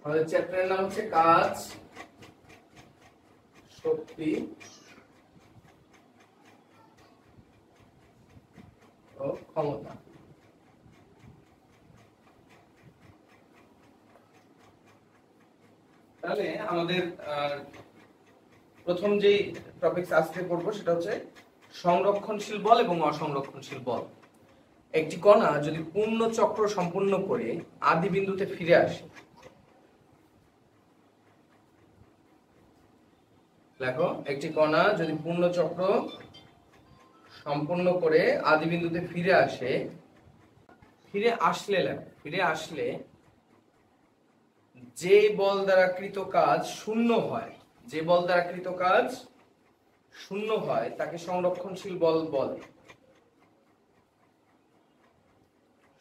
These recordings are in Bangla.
আমাদের চ্যাপ্টারের নাম হচ্ছে কাজ, শক্তি ও ক্ষমতা। তাহলে আমাদের প্রথম যে টপিক আজকে পড়বো সেটা হচ্ছে সংরক্ষণশীল বল এবং অসংরক্ষণশীল বল। একটি কণা যদি পূর্ণ চক্র সম্পূর্ণ করে আদি বিন্দুতে ফিরে আসে, দেখো একটি কণা যদি পূর্ণ চক্র সম্পূর্ণ করে আদি বিন্দুতে ফিরে আসে, ফিরে আসলে যে বল দ্বারা কৃত কাজ শূন্য হয়, যে বল দ্বারা কৃত কাজ শূন্য হয় তাকে সংরক্ষণশীল বল বলে।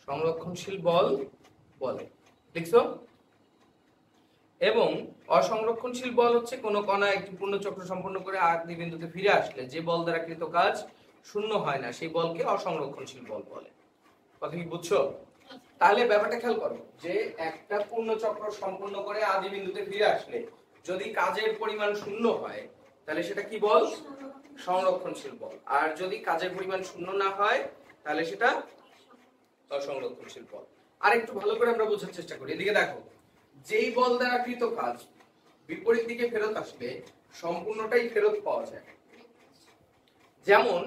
সংরক্ষণশীল বল বলে, দেখছো? এবং অসংরক্ষণশীল বল হচ্ছে কোন কণা একটি পূর্ণ চক্র সম্পন্ন করে আদি বিন্দুতে ফিরে আসলে যে বল দ্বারা কৃত কাজ শূন্য হয় না, সেই বলকে অসংরক্ষণশীল বল বলে। কথা কি বুঝছো? তাহলে ব্যাপারটা খেয়াল করো যে একটা পূর্ণ চক্র সম্পন্ন করে আদি বিন্দুতে ফিরে আসলে যদি কাজের পরিমাণ শূন্য হয় তাহলে সেটা কি বল? সংরক্ষণশীল বল। আর যদি কাজের পরিমাণ শূন্য না হয় তাহলে সেটা অসংরক্ষণশীল বল। আর একটু ভালো করে আমরা বোঝার চেষ্টা করি। এদিকে দেখো, যেই বল দ্বারা কৃত কাজ বিপরীত দিকে ফেরত আসলে সম্পূর্ণটাই ফেরত পাওয়া যায়। যেমন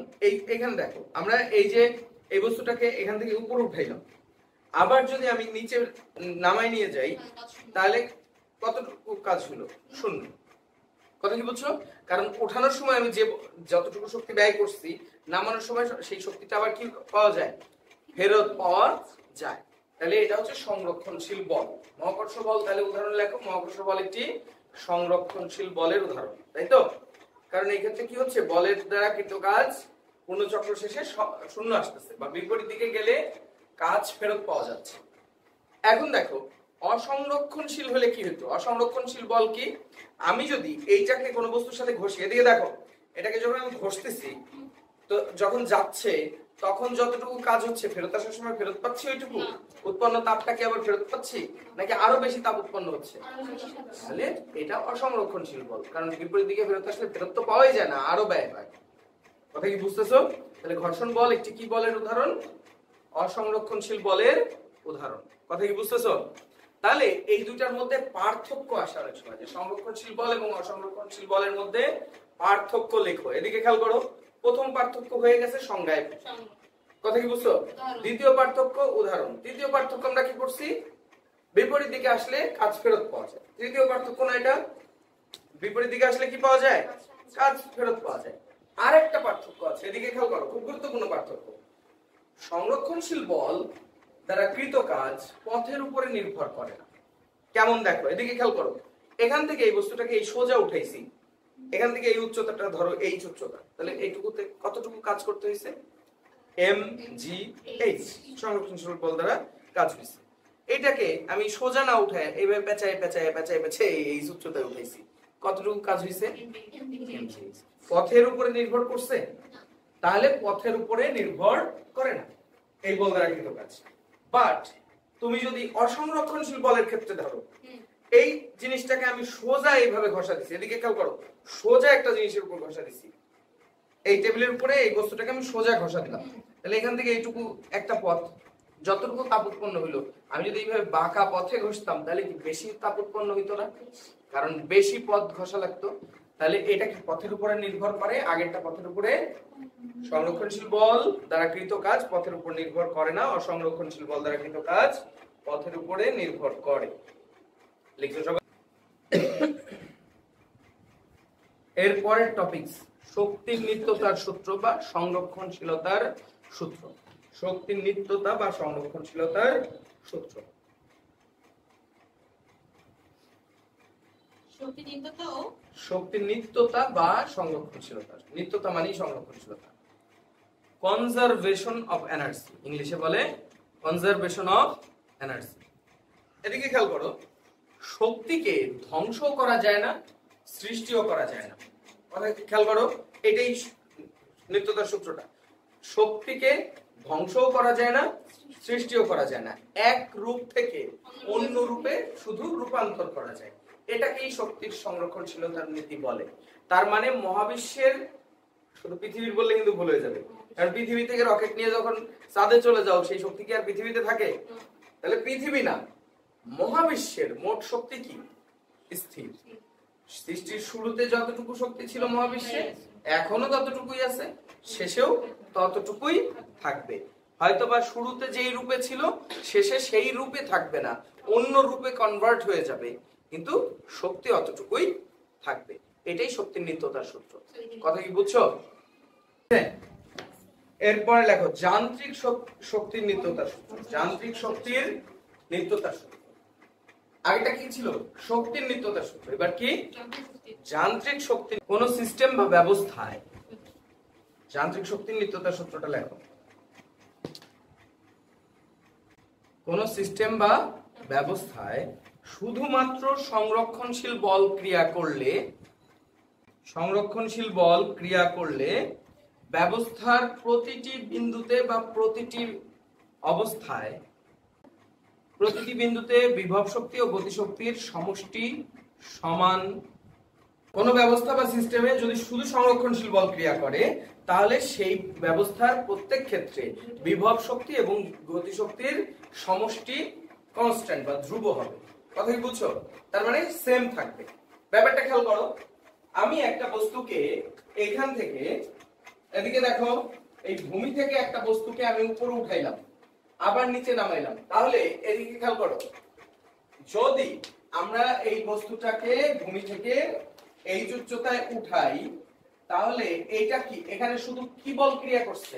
এখানে দেখো, আমরা এই যে এই বস্তুটাকে এখান থেকে উপরে উঠাইলাম, আবার যদি আমি নিচে নামাই নিয়ে যাই তাহলে কতটুকু কাজ হলো? শূন্য। কথা কি বুঝছো? কারণ ওঠানোর সময় আমি যে যতটুকু শক্তি ব্যয় করছি, নামানোর সময় সেই শক্তিটা আবার কি পাওয়া যায়? ফেরত পাওয়া যায়। তাহলে এটা হচ্ছে সংরক্ষণশীল বল। মহাকর্ষ বল, তাহলে উদাহরণ লেখো, মহাকর্ষ বল একটি সংরক্ষণশীল বলের উদাহরণ, তাই তো? কারণ এই ক্ষেত্রে কি হচ্ছে, বলের দ্বারা কৃত কাজ পূর্ণ চক্র শেষে শূন্য আসতেছে বা বিপরীত দিকে গেলে কাজ ফেরত পাওয়া যাচ্ছে। এখন দেখো, অসংরক্ষণশীল হলে কি হতো? অসংরক্ষণশীল বল কি? আমি যদি এইটাকে কোনো বস্তুর সাথে ঘষি, এদিকে দেখো, এটাকে যখন আমি ঘষতেছি তো যখন যাচ্ছে তখন যতটুকু কাজ হচ্ছে ফেরত আসার সময় ফেরত পাচ্ছি ওইটুকু? উৎপন্ন তাপটাকে আবার ফেরত পাচ্ছি নাকি আরো বেশি তাপ উৎপন্ন হচ্ছে? তাহলে এটা অসংরক্ষণশীল বল, কারণ বিপরীত দিকে ফেরত আসলে ফেরত তো পাওয়াই যায় না, আরো ব্যয় হয়। কথা কি বুঝতেছো? তাহলে ঘর্ষণ বল একটি কি বলের উদাহরণ? অসংরক্ষণশীল বলের উদাহরণ। কথা কি বুঝতেছো? তাহলে এই দুটার মধ্যে পার্থক্য আসে অনেক সময়, যে সংরক্ষণশীল বল এবং অসংরক্ষণশীল বলের মধ্যে পার্থক্য লেখো। এদিকে খেয়াল করো, প্রথম পার্থক্য হয়ে গেছে সংজ্ঞায়। কথা কি বুঝছো? দ্বিতীয় পার্থক্য উদাহরণ। তৃতীয় পার্থক্য আমরা কি করছি? বিপরীত দিকে আসলে কাজ ফেরত পাওয়া যায়। তৃতীয় পার্থক্য না এটা? বিপরীত দিকে আসলে কি পাওয়া যায়? কাজ ফেরত পাওয়া যায়। আর একটা পার্থক্য আছে, এদিকে খেয়াল করো, খুব গুরুত্বপূর্ণ পার্থক্য। সংরক্ষণশীল বল দ্বারা কৃত কাজ পথের উপরে নির্ভর করে না। কেমন দেখো, এদিকে খেয়াল করো, এখান থেকে এই বস্তুটাকে এই সোজা উঠাইছি, এখান থেকে এই উচ্চতাটা ধরো এইচ উচ্চতা, তাহলে এইটুকুতে কতটুকু কাজ করতে হয়েছে? এম জি এইচ, সংরক্ষণশীল বল দ্বারা কাজ হয়েছে। এটাকে আমি সোজা না উঠায় এইভাবে পেঁচায় পেঁচায় পেঁচায় পেঁচায় এই উচ্চতায় উঠাইছি, কতটুকু কাজ হয়েছে? পথের উপরে নির্ভর করছে? তাহলে পথের উপরে নির্ভর করে না এই বল দ্বারা কৃত কাজ। বাট তুমি যদি অসংরক্ষণশীল বলের ক্ষেত্রে ধরো, এই জিনিসটাকে আমি সোজা এইভাবে ঘষা দিছি, এদিকে খেয়াল করো, সোজা একটা জিনিসের উপর ঘষা দিছি, এই টেবিলের উপরে এই বস্তুটাকে আমি সোজা ঘষা দিলাম, তাহলে এখান থেকে এইটুকু একটা পথ, যতটুকু তাপ উৎপন্ন হইলো, আমি যদি এইভাবে বাঁকা পথে ঘষতাম তাহলে কি বেশি তাপ উৎপন্ন হইতো না? কারণ বেশি পথ ঘষা লাগতো। তাহলে এটা কি পথের উপরে নির্ভর করে? আগেরটা পথের উপরে। সংরক্ষণশীল বল দ্বারা কৃত কাজ পথের উপর নির্ভর করে না, অসংরক্ষণশীল বল দ্বারা কৃত কাজ পথের উপরে নির্ভর করে। লিখছো সবাই? এর পরের টপিকস শক্তির নিত্যতার সূত্র বা সংরক্ষণশীলতার সূত্র। শক্তির নিত্যতা বা সংরক্ষণশীলতার সূত্র। শক্তির নিত্যতা বা সংরক্ষণশীলতা। নিত্যতা মানে সংরক্ষণশীলতা। কনজারভেশন অফ এনার্জি, ইংলিশে বলে কনজারভেশন অফ এনার্জি। এদিকে খেয়াল করো, শক্তিকে ধ্বংস করা যায় না, সৃষ্টিও করা যায় না। কথা খেয়াল করো, এটাই নিত্যতার সূত্রটা। শক্তিকে ধ্বংসও করা যায় না, সৃষ্টিও করা যায় না। এক রূপ থেকে অন্য রূপে শুধু রূপান্তর করা যায়। এটাকেই শক্তির সংরক্ষণশীলতার নীতি বলে। তার মানে মহাবিশ্বের, শুধু পৃথিবীর বললে কিন্তু ভুল হয়ে যাবে, কারণ পৃথিবী থেকে রকেট নিয়ে যখন চাঁদে চলে যাও সেই শক্তি কি আর পৃথিবীতে থাকে? তাহলে পৃথিবী না, মহাবিশ্বের মোট শক্তি কি? স্থির। সৃষ্টির শুরুতে যতটুকু শক্তি ছিল মহাবিশ্বে এখনো ততটুকুই আছে, শেষেও ততটুকুই থাকবে। হয়তোবা শুরুতে যেই রূপে ছিল শেষে সেই রূপে থাকবে না, অন্য রূপে কনভার্ট হয়ে যাবে, কিন্তু শক্তি অতটুকুই থাকবে। এটাই শক্তির নিত্যতার সূত্র। কথা কি বুঝছো? এরপরে লেখো যান্ত্রিক শক্তির নিত্যতার সূত্র। যান্ত্রিক শক্তির নিত্যতার সূত্র। আগেটা কি ছিল? শক্তির নিত্যতার সূত্র। এবার কি? যান্ত্রিক শক্তি। কোন সিস্টেম বা ব্যবস্থায় যান্ত্রিক শক্তির নিত্যতার সূত্রটা লেখো। কোন সিস্টেম বা ব্যবস্থায় শুধুমাত্র সংরক্ষণশীল বল ক্রিয়া করলে ব্যবস্থার প্রতিটি বিন্দুতে বা প্রতিটি অবস্থায় প্রতিটি বিন্দুতে বিভব শক্তি ও গতিশক্তির সমষ্টি সমান। কোন ব্যবস্থা বা সিস্টেমে যদি শুধু সংরক্ষণশীল বল ক্রিয়া করে তাহলে সেই ব্যবস্থার প্রত্যেক ক্ষেত্রে বিভব শক্তি এবং গতিশক্তির সমষ্টি কনস্ট্যান্ট বা ধ্রুব হবে। কথা কি বুঝছো? তার মানে সেম থাকবে। ব্যাপারটা খেয়াল করো, আমি একটা বস্তুকে এখান থেকে এদিকে দেখো, এই ভূমি থেকে একটা বস্তুকে আমি উপরে উঠাইলাম, আবার নিচে নামাইলাম, তাহলে এদিকে খেয়াল করো, যদি আমরা এই বস্তুটাকে ভূমি থেকে এই উচ্চতায় উঠাই তাহলে এইটা কি? এখানে শুধু কি বল ক্রিয়া করছে?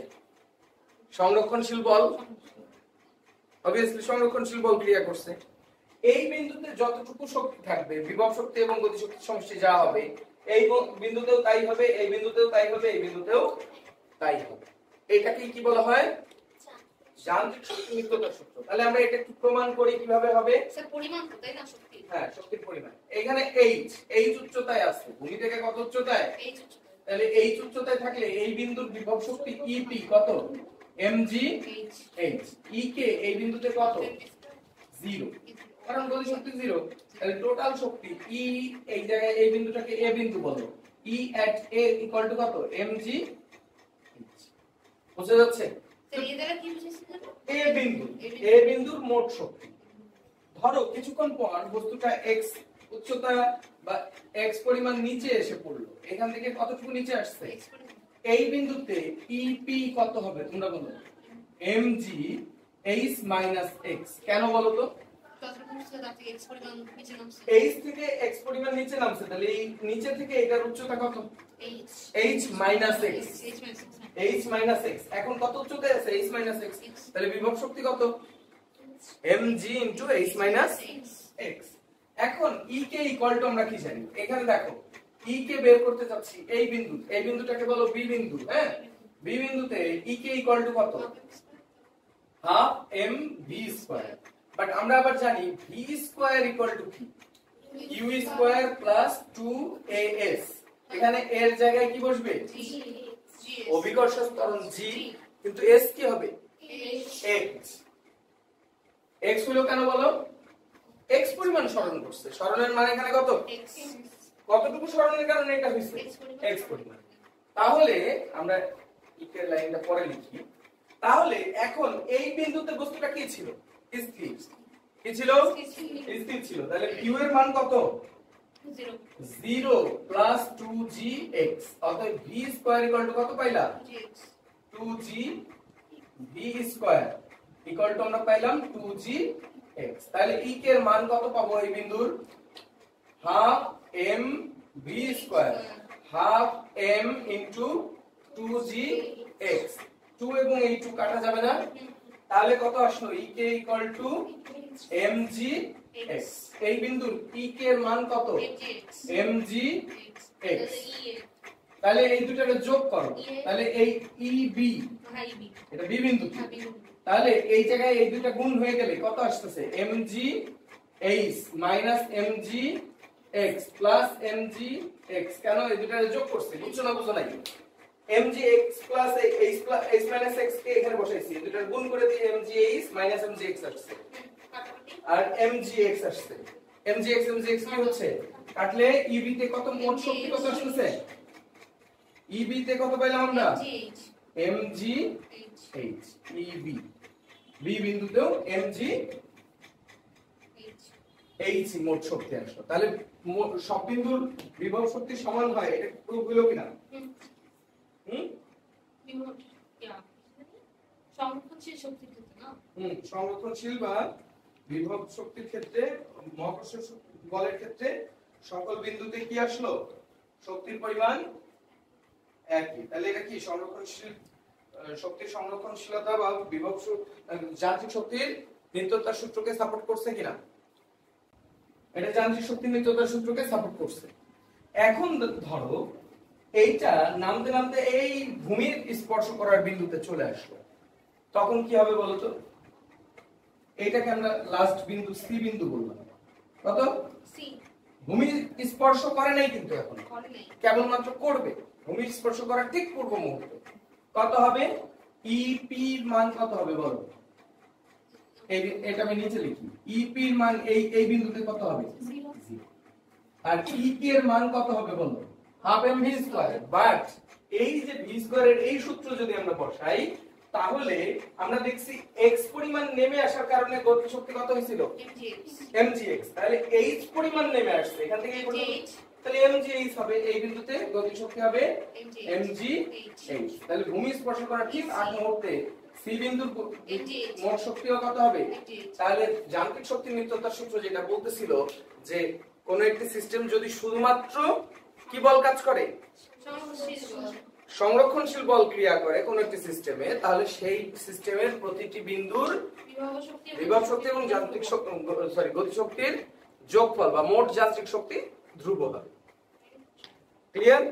সংরক্ষণশীল বল। অবভিয়াসলি সংরক্ষণশীল বল ক্রিয়া করছে। এই বিন্দুতে যতটুকু শক্তি থাকবে, বিভব শক্তি এবং গতিশক্তির সমষ্টি যা হবে, এই বিন্দুতেও তাই হবে, এই বিন্দুতেও তাই হবে, এই বিন্দুতেও তাই হবে। এটাকে কি বলা হয়? যান্ত্রিক শক্তির নিত্যতার সূত্র। তাহলে আমরা এটা একটু প্রমাণ করি কিভাবে হবে। স্যার পরিমাণ তো তাই না শক্তি? হ্যাঁ, শক্তির পরিমাণ। এখানে এইচ উচ্চতায় আছে, ভূমি থেকে কত উচ্চতায়? এইচ উচ্চতায়। তাহলে এইচ উচ্চতায় থাকলে এই বিন্দুর বিভব শক্তি ইপি কত? MG H. ই কে এই বিন্দুতে কত? 0, কারণ গতিশক্তি 0। তাহলে টোটাল শক্তি ই, এই জায়গায় এই বিন্দুটাকে এ বিন্দু বলো, ই এট এ ইকুয়াল টু কত? MG H. বুঝা যাচ্ছে? এ বিন্দুর মোট শক্তি। ধরো কিছুক্ষণ পর বস্তুটা এক্স উচ্চতা বা এক্স পরিমাণ নিচে এসে পড়লো, এখান থেকে কতটুকু নিচে আসছে? এই বিন্দুতে ইপি কত হবে তোমরা বলো? MG H minus x. কেন বলো তো? এইচ থেকে এক্স পরিমাণ নিচে নামছে, তাহলে এই নিচে থেকে এটার উচ্চতা কত? H minus x. H minus x এখন কত উচ্চতায় আছে? H minus x. তাহলে বিভব শক্তি কত? mg into H minus x. এখন ই কে ইকুয়াল টু আমরা কি জানি? এখানে দেখো ই কে বের করতে চাচ্ছি এই বিন্দু, এই বিন্দুটাকে বলো বি বিন্দু। হ্যাঁ, বি বিন্দুতে ই কে ইকুয়াল টু কত? Half m v square. But আমরা আবার জানি ভি স্কয়ার ইকুয়াল টু কি? U square plus 2as। এখানে এর জায়গায় কি বসবে? অভিকর্ষ ত্বরণ জি, কিন্তু এস কি হবে? এক্স। এক্স হলো কেন বলো? এক্স পরিমাণ সরণ করছে, সরণের মান এখানে কত? কতটুকু সরণের কারণে এটা হইছে? এক্স পরিমাণ। তাহলে আমরা ইকের লাইনটা পরে লিখি। তাহলে এখন এই বিন্দুতে বস্তুটা কি ছিল? স্থির। কি ছিল? স্থির ছিল। তাহলে কিউ এর মান কত? 0 প্লাস 2gx। অতএব v স্কয়ার ইকুয়াল টু কত পাইলা? 2g v square equal two আমরা পাইলাম 2gx। তাহলে e কে এর মান কত পাবো এই বিন্দুর? Half m v square, half m into 2gx। 2 এবং এই 2 কাটা যাবে না, তাহলে কত আসলো? e কে ইকুয়াল টু mg x। এই বিন্দুর e কে এর মান কত? mg x। তাহলে এই দুটোকে যোগ করো, তাহলে এই eb, এটা b বিন্দু, তাহলে এই জায়গায় এই দুটো গুণ হয়ে গেলে কত আসতেছে? mg h minus mg x plus mg x। কেন? এই দুটোকে যোগ করছে, বুঝছো না বুঝো নাই? mgx plus h minus x কে এখানে বসাইছি দুটার গুণ করে দিয়ে mgh মাইনাস mgx আসছে আর mgx আসছে mgx কি হচ্ছে কাটলে eb তে কত মোট শক্তি কত আসছে eb তে কত পাইলাম আমরা mgh eb b বিন্দুতেও mgh মোট শক্তি আসলো তাহলে সব বিন্দুর বিভব শক্তি সমান হয় এটা প্রুফ হলো কিনা সংরক্ষণশীল শক্তির ক্ষেত্রে না সংরক্ষণশীল বা বিভব শক্তির ক্ষেত্রে মহাকর্ষ বলের ক্ষেত্রে সকল বিন্দুতে কি আসলো শক্তির পরিমাণ একই তাহলে এটা কি সংরক্ষণশীল শক্তির সংরক্ষণশীলতা বা বিভব যান্ত্রিক শক্তির নিত্যতার সূত্রকে সাপোর্ট করছে কিনা এটা যান্ত্রিক শক্তির নিত্যতার সূত্রকে সাপোর্ট করছে এখন ধরো এইটা নামতে নামতে এই ভূমির স্পর্শ করার বিন্দুতে চলে আসলো তখন কি হবে বলতো এইটাকে আমরা লাস্ট বিন্দু সি বিন্দু বললাম কত সি ভূমি স্পর্শ করে নাই কিন্তু এখন করে নাই কেবলমাত্র করবে ভূমি স্পর্শ করার ঠিক পূর্ব মুহূর্তে কত হবে ইপি মান কত হবে বলো এটা আমি নিচে লিখি ইপি এর মান এই বিন্দুতে কত হবে 0 আর ইপি এর মান কত হবে বলো half m v square but এই যে ভি স্কয়ারের এই সূত্র যদি আমরা বসাই তাহলে আমরা দেখছি x পরিমাণ নেমে আসার কারণে গতি শক্তি কত হয়েছিল mgx তাহলে h পরিমাণ নেমে আসছে এখান থেকে এই পর্যন্ত তাহলে mgh হবে এই বিন্দুতে গতি শক্তি হবে mgh তাহলে ভূমি স্পর্শ করার ঠিক আগ মুহূর্তে সি বিন্দুর মোট শক্তিও কত হবে তাহলে যান্ত্রিক শক্তির নিত্যতার সূত্র যেটা বলতেছিল যে কোন একটি সিস্টেম যদি শুধুমাত্র কি বল কাজ করে সংরক্ষণশীল বল ক্রিয়া করে কোন একটি সিস্টেমে তাহলে সেই সিস্টেমের প্রতিটি বিন্দুর বিভব শক্তি এবং যান্ত্রিক শক্তি গতি শক্তির যোগফল বা মোট যান্ত্রিক শক্তি ধ্রুব হবে ক্লিয়ার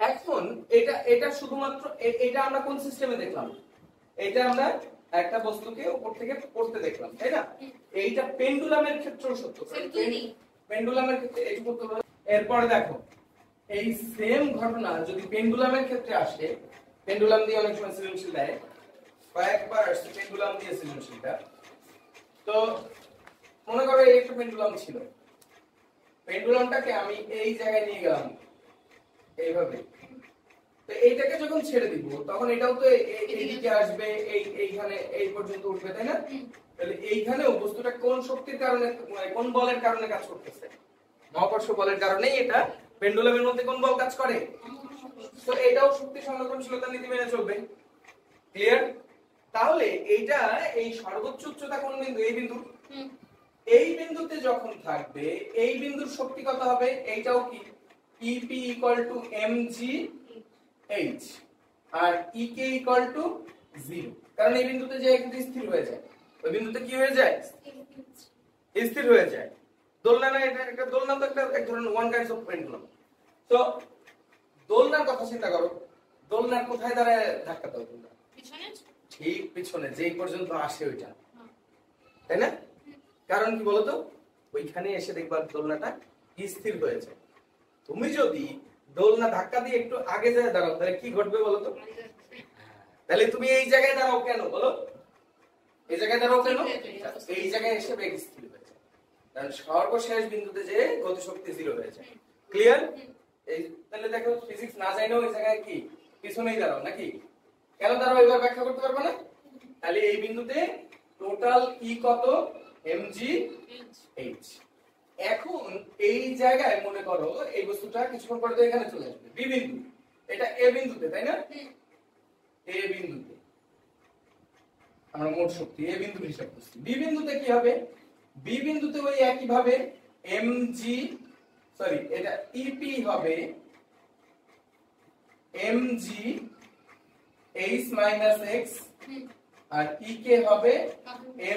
এখন এটা শুধুমাত্র এটা আমরা কোন সিস্টেমে দেখলাম এটা আমরা একটা বস্তুকে উপর থেকে পড়তে দেখলাম তাই না এইটা পেন্ডুলামের ক্ষেত্রেও সত্য পেন্ডুলামের ক্ষেত্রে এইটুকু তো এরপর দেখো এই সেম ঘটনা যদি পেন্ডুলামের ক্ষেত্রে আসে পেন্ডুলাম দিয়ে অনেক সময় সৃজনশীল দেয় কয়েকবার আসছে পেন্ডুলাম দিয়ে সৃজনশীলটা তো মনে করো এই একটা পেন্ডুলাম ছিল পেন্ডুলামটাকে আমি এই জায়গায় নিয়ে গেলাম এইভাবে তো এইটাকে যখন ছেড়ে দিব তখন এটাও তো এইদিকে আসবে এইখানে এই পর্যন্ত উঠবে তাই না তাহলে এইখানেও বস্তুটা কোন শক্তির কারণে কোন বলের কারণে কাজ করতেছে মহাকর্ষ বলের কারণেই এটা পেন্ডুলামের মধ্যে কোন বল কাজ করে তো এটাও শক্তি সংরক্ষণশীলতা নীতি মেনে চলবে ক্লিয়ার তাহলে এইটা এই সর্বোচ্চ উচ্চতা কোন বিন্দু এই বিন্দুতে যখন থাকবে এই বিন্দুর শক্তি কত হবে এইটাও কি EP mgh আর EK 0 কারণ এই বিন্দুতে যে একটু স্থির হয়ে যায় ওই বিন্দুতে কি হয়ে যায় স্থির হয়ে যায় দোলনা না এটা একটা দোলনা তো একটা এক ধরনের ওয়ান কাইন্ডস অফ পেন্ডুলাম তো দোলনার কথা চিন্তা করো দোলনার কোথায় দাঁড়ায় ধাক্কা দাও তোমরা পিছনে ঠিক পিছনে যেই পর্যন্ত আসে ওইটা তাই না কারণ কি বলতো ওইখানে এসে দেখবা দোলনাটা স্থির হয়ে যায় তুমি যদি দোলনা ধাক্কা দিয়ে একটু আগে যায় দাঁড়াও তাহলে কি ঘটবে বলতো তাহলে তুমি এই জায়গায় দাঁড়াও কেন বলো এই জায়গায় দাঁড়াও কেন এই জায়গায় এসে বেগ স্থির হয়ে যায় কারণ সর্বশেষ বিন্দুতে যে গতিশক্তি 0 হয়ে যায় ক্লিয়ার এই তাহলে দেখো ফিজিক্স না জানাও এই জায়গায় কি পিছনেই দাঁড়াও নাকি কেন দাঁড়াও এবার ব্যাখ্যা করতে পারবে না তাহলে এই বিন্দুতে টোটাল ই কত mgh এখন এই জায়গায় মনে করো এই বস্তুটা কিছুক্ষণ পরে তো এখানে চলে আসবে বি বিন্দু এটা এ বিন্দুতে তাই না এ বিন্দুতে আমরা মোট শক্তি এ বিন্দুর হিসাব করছি বি বিন্দুতে কি হবে বি বিন্দুতে ওই একই ভাবে এটা ইপি হবে mgh মাইনাস x আর ইকে হবে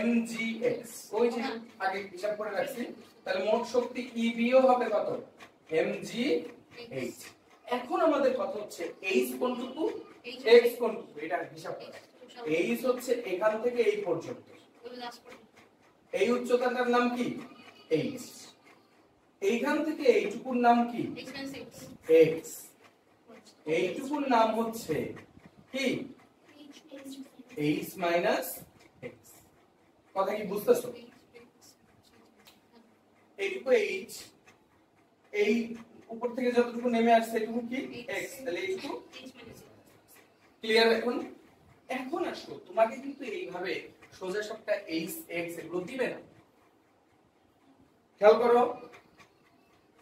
mgx ওই যে আগে হিসাব করে রাখছি তাহলে মোট শক্তি ইবিও হবে কত mgh এখন আমাদের কথা হচ্ছে h কোনটুকু x কোনটুকু এটা হিসাব করা h হচ্ছে এখান থেকে এই পর্যন্ত এই উচ্চতাটার নাম কি h এইখান থেকে এইটুকুর নাম কি x এইটুকুর নাম হচ্ছে কি h মাইনাস x। কথা কি বুঝতেছো? এইটুকু h, এই উপর থেকে যতটুকু নেমে আসছে এটুকু কি x, তাহলে এইটুকু ক্লিয়ার। এখন এখন আসো, তোমাকে কিন্তু এইভাবে সোজা সবটা h x এগুলো দিবে না। খেয়াল করো,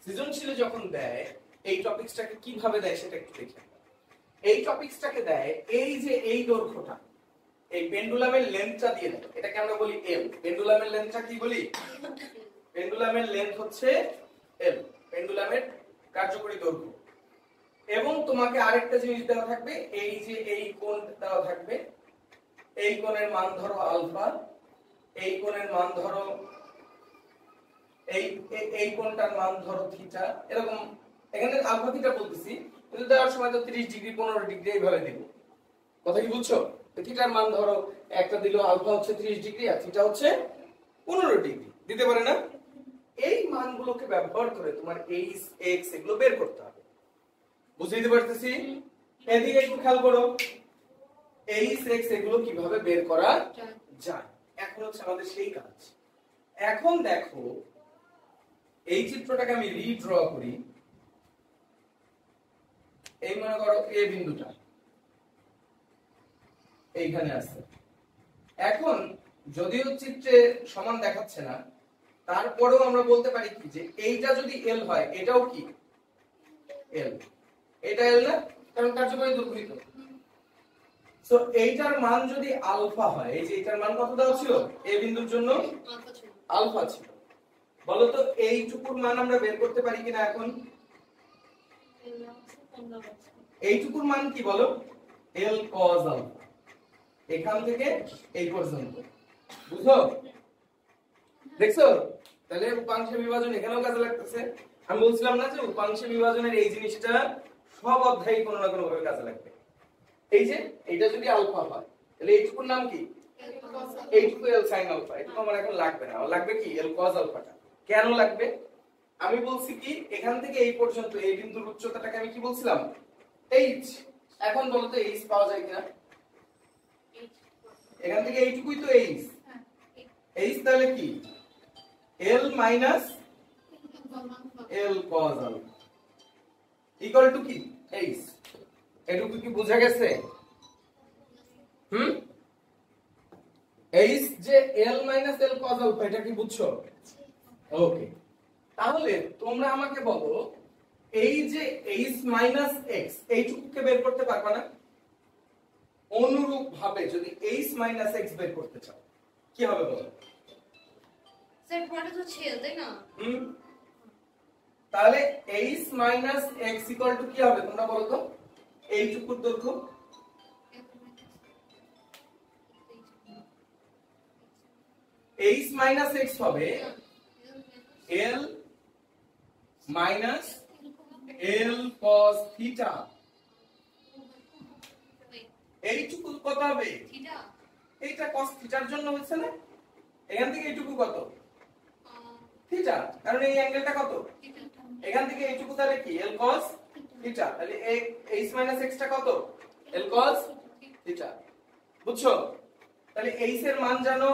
সৃজনশীলে যখন দেয় এই টপিকসটাকে কিভাবে দেয় সেটা একটু দেখি। এই টপিকসটাকে দেয় এই যে এই দৈর্ঘ্যটা, এই পেন্ডুলামের লেন্থটা দিয়ে দেয়, এটাকে আমরা বলি l। পেন্ডুলামের লেন্থটা কি বলি? পেন্ডুলামের লেন্থ হচ্ছে l, পেন্ডুলামের কার্যকরী দৈর্ঘ্য। এবং তোমাকে আরেকটা জিনিস দেওয়া থাকবে, এই যে এই কোণ দেওয়া থাকবে, এই কোণের মান ধরো আলফা, এই কোণের মান ধরো, এই কোণটার মান ধরো থিটা, এরকম। এখানে আলফা থিটা বলতেছি, কিন্তু দেওয়ার সময় তো 30 ডিগ্রি 15 ডিগ্রি এইভাবে দেব। কথা কি বুঝছো? থিটার মান ধরো একটা দিল, আলফা হচ্ছে 30 ডিগ্রি আর থিটা হচ্ছে 15 ডিগ্রি, দিতে পারে না? এই মানগুলোকে ব্যবহার করে তোমার h x এগুলো বের করতে হবে। বুঝতে পারতেছি? এদিকে একটু খেয়াল করো, h x এগুলো কিভাবে বের করা যায়। এখন হচ্ছে আমাদের সেই কাজ। এখন দেখো, এই চিত্রটাকে আমি রিড্র করি। এই মনে করো এ বিন্দুটা এইখানে আছে। এখন যদিও চিত্রে সমান দেখাচ্ছে না, তারপরেও আমরা বলতে পারি কি যে এইটা যদি l হয় এটাও কি l, এটা l না, কারণ কার্যকরী দৈর্ঘ্য তো। সো এইটার মান যদি আলফা হয়, এই যে এটার মান কত দেওয়া ছিল এ বিন্দুর জন্য? আলফা ছিল। বলো তো এইটুকুর মান আমরা বের করতে পারি কিনা এখন? এইটুকুর মান কি বলো? l cos আলফা, এখান থেকে এই পর্যন্ত। বুঝছো? দেখছো? তাহলে উপাংশে বিভাজন এখানেও কাজে লাগতেছে। আমি বলছিলাম না যে উপাংশে বিভাজনের এই জিনিসটা সব অধ্যায়ে কোনো না কোনো ভাবে কাজে লাগবে। এই যে এইটা যদি আলফা হয় তাহলে এইটুকুর নাম কি? এইটুকু l sin আলফা। এটা আমার এখন লাগবে না, আমার লাগবে কি l cos আলফাটা। কেন লাগবে? আমি বলছি কি এখান থেকে এই পর্যন্ত এই বিন্দুর উচ্চতাটাকে আমি কি বলছিলাম? h। এখন বলো তো h পাওয়া যায় কিনা? এখান থেকে এইটুকুই তো h। h তাহলে কি l minus l cos alpha equal to কি h। এটুকু কি বোঝা গেছে? h যে l minus l cos alpha, এটা কি বুঝছো? ওকে, তাহলে তোমরা আমাকে বলো এই যে h minus x এইটুকুকে বের করতে পারবা না? অনুরূপ ভাবে যদি h minus x বের করতে চাও কি হবে বলো? স্যার পুরোটা তো ছেড়ে তাই না? তাহলে h minus x equal to কি হবে তোমরা বলো তো? এইটুকুর দৈর্ঘ্য h minus x হবে l minus l cos theta। এইটুকু কত হবে? থিটা। এইটা cos থিটার জন্য হচ্ছে না? এখান থেকে এইটুকু কত? থিটা, কারণ এই অ্যাঙ্গেলটা কত? এখান থেকে এইটুকু তাহলে কি l cos থিটা। তাহলে এই h minus x টা কত? l cos theta. বুঝছো? তাহলে h এর মান জানো,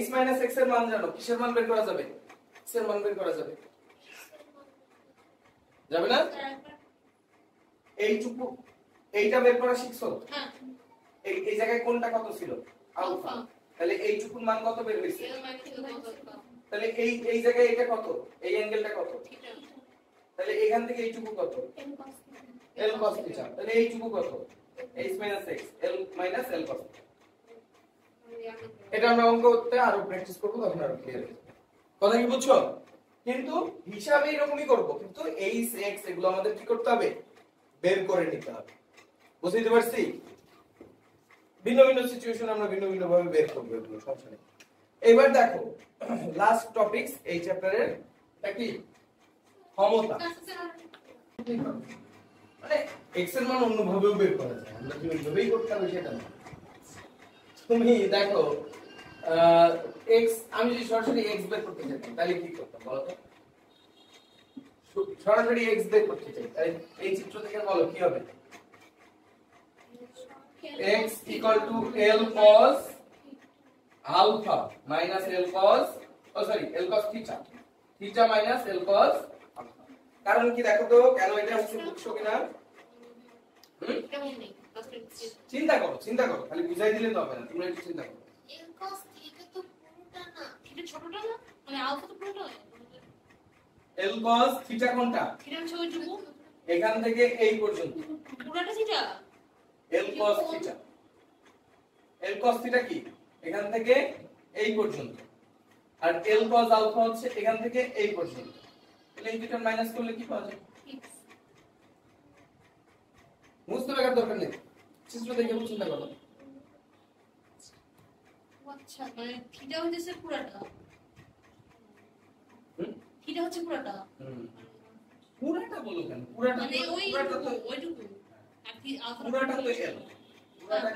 h minus x এর মান জানো, কিসের মান বের করা যাবে? x এর মান বের করা যাবে, যাবে না? এইটুকু এইটা বের করা শিখছো? হ্যাঁ। এই জায়গায় কোনটা কত ছিল? আলফা। তাহলে এইটুকুর মান কত বের হইছে? তাহলে এই জায়গায় এটা কত? এই অ্যাঙ্গেলটা কত? থিটা। তাহলে এখান থেকে এইটুকু কত? l cos theta. তাহলে এইটুকু কত? h minus x, l minus l cos theta. এটা আমরা অঙ্ক করতে আরো প্র্যাকটিস করব, তখন আরো ক্লিয়ার হবে। কথা কি বুঝছো? কিন্তু হিসাবে এরকমই করব, কিন্তু h x এগুলো আমাদের কি করতে হবে? বের করে নিতে হবে। বুঝতে পারছি? ভিন্ন ভিন্ন সিচুয়েশন আমরা ভিন্ন ভিন্ন ভাবে বের করব, এগুলো সমস্যা নেই। এবার দেখো লাস্ট টপিকস এই চ্যাপ্টারের, এটা কি ক্ষমতা। মানে x এর মান অন্য ভাবেও বের করা যায়, আমরা কি ওইভাবেই করতে হবে সেটা না। তুমি দেখো x, আমি যদি সরাসরি x বের করতে চাইতাম তাহলে কি করতাম বলো তো? সরাসরি x বের করতে চাই তাহলে এই চিত্র থেকে বলো কি হবে? x equal to L cos alpha minus L cos L cos theta theta minus L cos alpha। কারণ কি দেখো তো কেন এটা হচ্ছে বুঝছো কিনা? কেমন নেই চিন্তা করো খালি বুঝাই দিলে তো হবে না, তোমরা একটু চিন্তা করো। এল cos থিটা তো পুরোটা না, থিটা ছোটটা না, মানে আলফা তো পুরোটা হয়। L cos theta কোনটা? থিটা হচ্ছে ওইটুকু, এখান থেকে এই পর্যন্ত পুরোটা theta. L cos theta L cos theta কি এখান থেকে এই পর্যন্ত, আর L cos alpha হচ্ছে এখান থেকে এই পর্যন্ত। তাহলে এই দুটো মাইনাস করলে কি পাওয়া যায়? বুঝতে লাগার দরকার নেই, চিত্র দেখে চিন্তা করো। আচ্ছা মানে থিটা হচ্ছে পুরোটা, থিটা হচ্ছে পুরোটা, পুরাটা বলো কেন? পুরাটা মানে পুরাটা তো ওইটুকু আর কি আলফা পুরাটা তো L পুরাটা